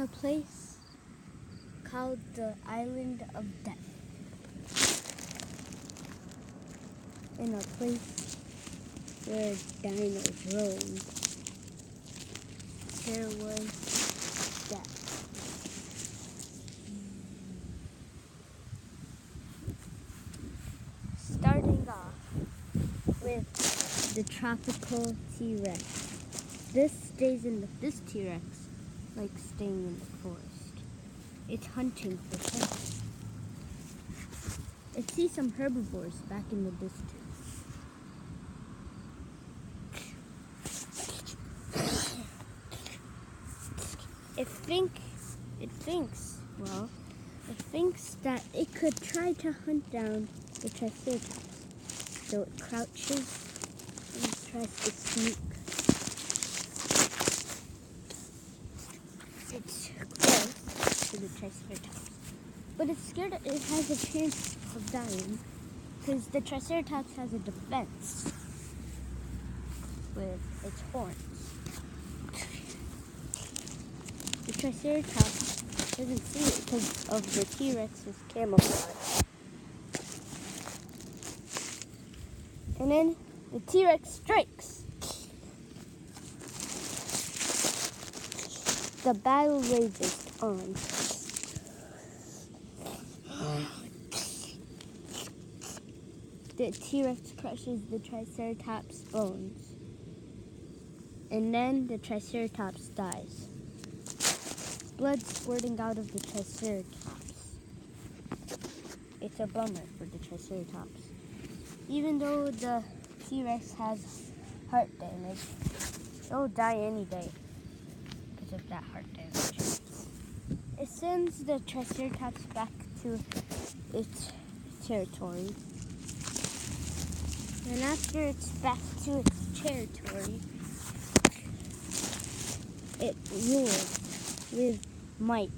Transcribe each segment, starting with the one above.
a place called the Island of Death. In a place where dinos roam, there was death. Starting off with the tropical T-Rex. This T-Rex likes staying in the forest. It's hunting for prey. It sees some herbivores back in the distance. It thinks that it could try to hunt down the Triceratops. So it crouches and tries to sneak. It's close to the Triceratops. But it's scared it has a chance of dying because the Triceratops has a defense with its horns. The Triceratops doesn't see it because of the T-Rex's camouflage. And then the T-Rex strikes. The battle rages on. The T-Rex crushes the Triceratops' bones. And then the Triceratops dies. Blood squirting out of the Triceratops. It's a bummer for the Triceratops. Even though the T-Rex has heart damage, it'll die any day because of that heart damage. It sends the Triceratops back to its territory. And after it's back to its territory, it roars with might.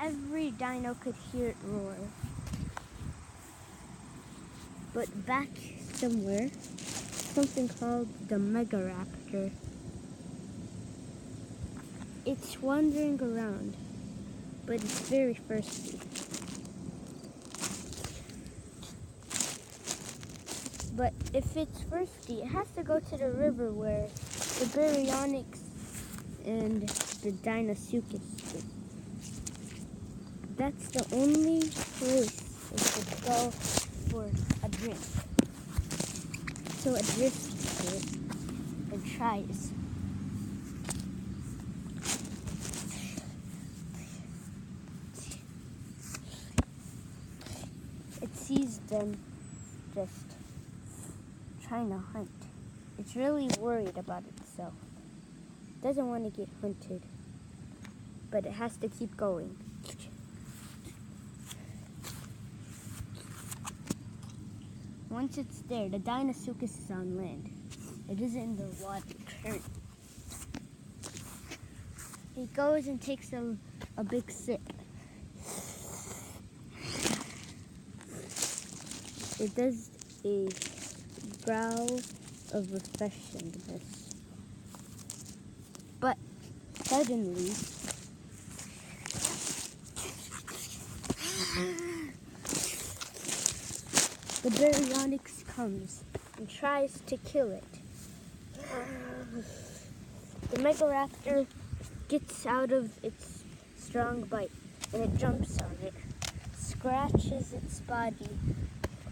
Every dino could hear it roar. But back somewhere, something called the Megaraptor. It's wandering around, but it's very thirsty. But if it's thirsty, it has to go to the river where the Baryonyx and the Deinosuchus live. That's the only place it could go for a drink. So it drifts to it and tries. It sees them just trying to hunt. It's really worried about itself. It doesn't want to get hunted, but it has to keep going. Once it's there, the Deinosuchus is on land. It isn't in the water current. It goes and takes a big sip. It does a growl of refreshingness. But suddenly, the Baryonyx comes and tries to kill it. The Megaraptor gets out of its strong bite and it jumps on it, scratches its body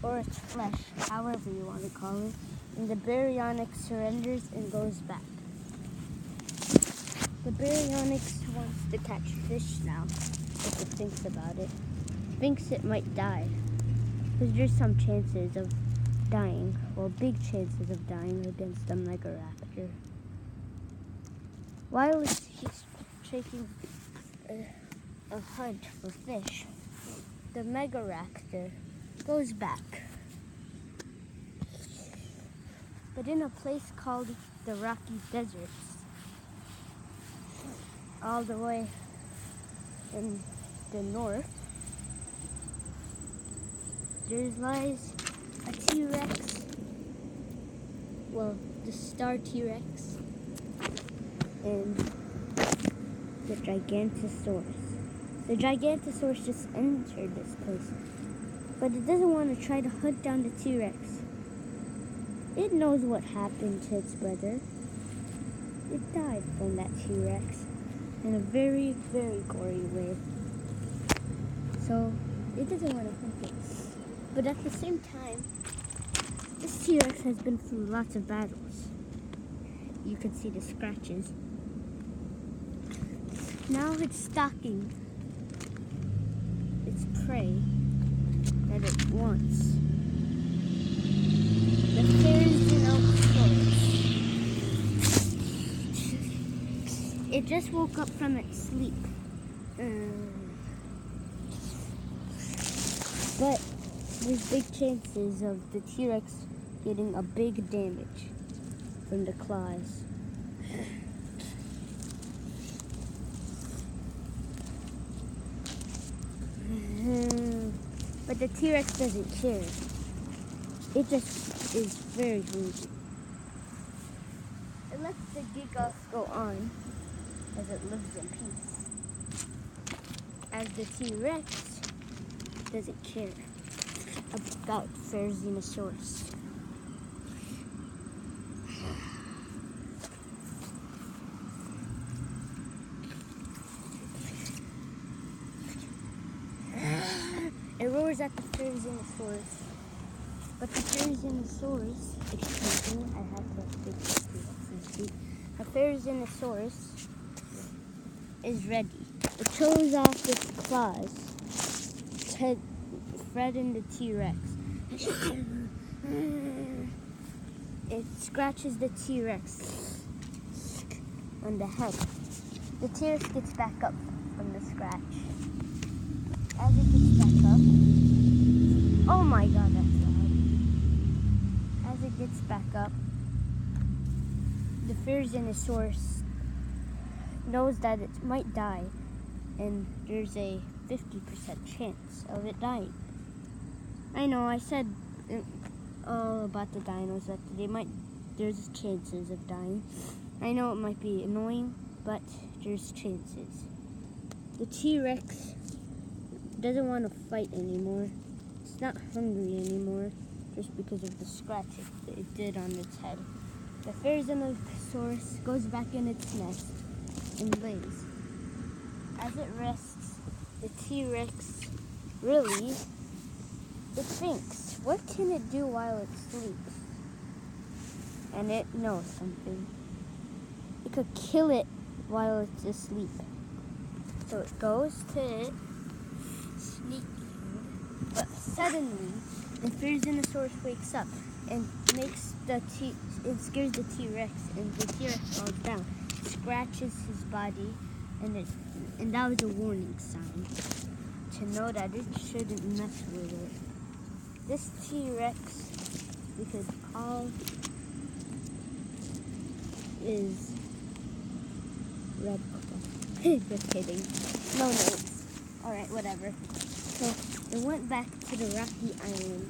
or its flesh, however you want to call it, and the Baryonyx surrenders and goes back. The Baryonyx wants to catch fish now, if it thinks about it. Thinks it might die. Because there's some chances of dying, well, big chances of dying against the Megaraptor. While he's taking a hunt for fish, the Megaraptor goes back. But in a place called the Rocky Deserts, all the way in the north, there lies a T-Rex the star T-Rex and the Gigantosaurus. The Gigantosaurus just entered this place, but it doesn't want to try to hunt down the T-Rex. It knows what happened to its brother. It died from that T-Rex in a very, very gory way. So it doesn't want to hunt it. But at the same time, this T-Rex has been through lots of battles. You can see the scratches. Now it's stalking its prey that it wants. The Therizinosaurus. It just woke up from its sleep. But there's big chances of the T-Rex getting a big damage from the claws. But the T-Rex doesn't care. It just is very hungry. It lets the giga go on as it lives in peace. As the T-Rex doesn't care about Therizinosaurus. It roars at the Therizinosaurus, but the Therizinosaurus, excuse me, I have to fix the The Therizinosaurus is ready. It shows off its claws to threaten the T-Rex. It scratches the T-Rex on the head. The T-Rex gets back up from the scratch. As it gets back up, oh my god, that's loud. As it gets back up, the Therizinosaurus knows that it might die, and there's a 50% chance of it dying. I know, I said all about the dinos that there's chances of dying. I know it might be annoying, but there's chances. The T-Rex doesn't want to fight anymore. It's not hungry anymore, just because of the scratching that it did on its head. The Therizinosaurus goes back in its nest and lays. As it rests, the T-Rex it thinks, what can it do while it sleeps? And it knows something. It could kill it while it's asleep. So it goes to it, sneaking, but suddenly the Therizinosaurus wakes up and it scares the T-Rex, and the T-Rex falls down, scratches his body, and that was a warning sign to know that it shouldn't mess with it. This T-Rex, we could call, is Red Bull. Just kidding. No names. Alright, whatever. So it went back to the rocky island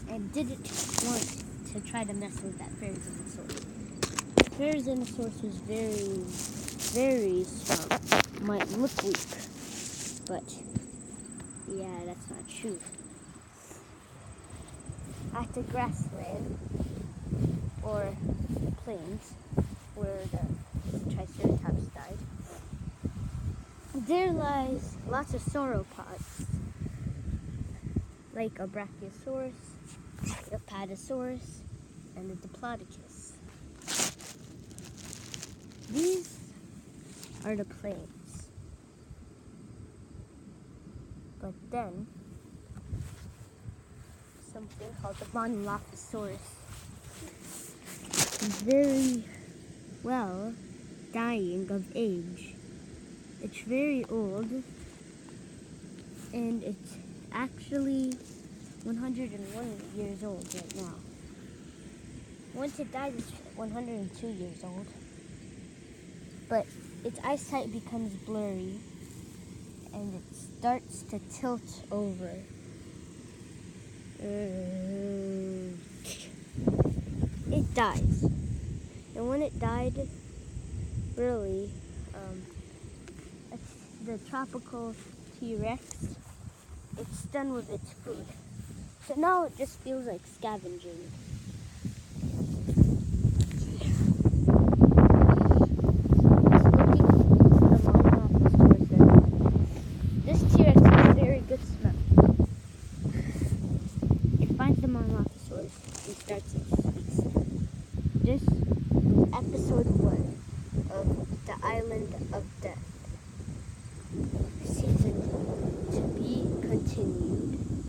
and didn't want to try to mess with that Therizinosaurus. Therizinosaurus is very, very strong. Might look weak, but yeah, that's not true. At the grassland or plains where the Triceratops died, there lies lots of sauropods, like a Brachiosaurus, a Apatosaurus, and a Diplodocus. These are the plains. But then, something called the Monolophosaurus is very well dying of age. It's very old, and it's actually 101 years old right now. Once it dies, it's 102 years old. But its eyesight becomes blurry, and it starts to tilt over. dies. And when it died, really, the tropical T-Rex, it's done with its food. So now it just feels like scavenging. This T-Rex has a very good smell. It finds the Monomosasaurus and starts its feast. This was episode 1 of The Island of Death. Season 2 to be continued.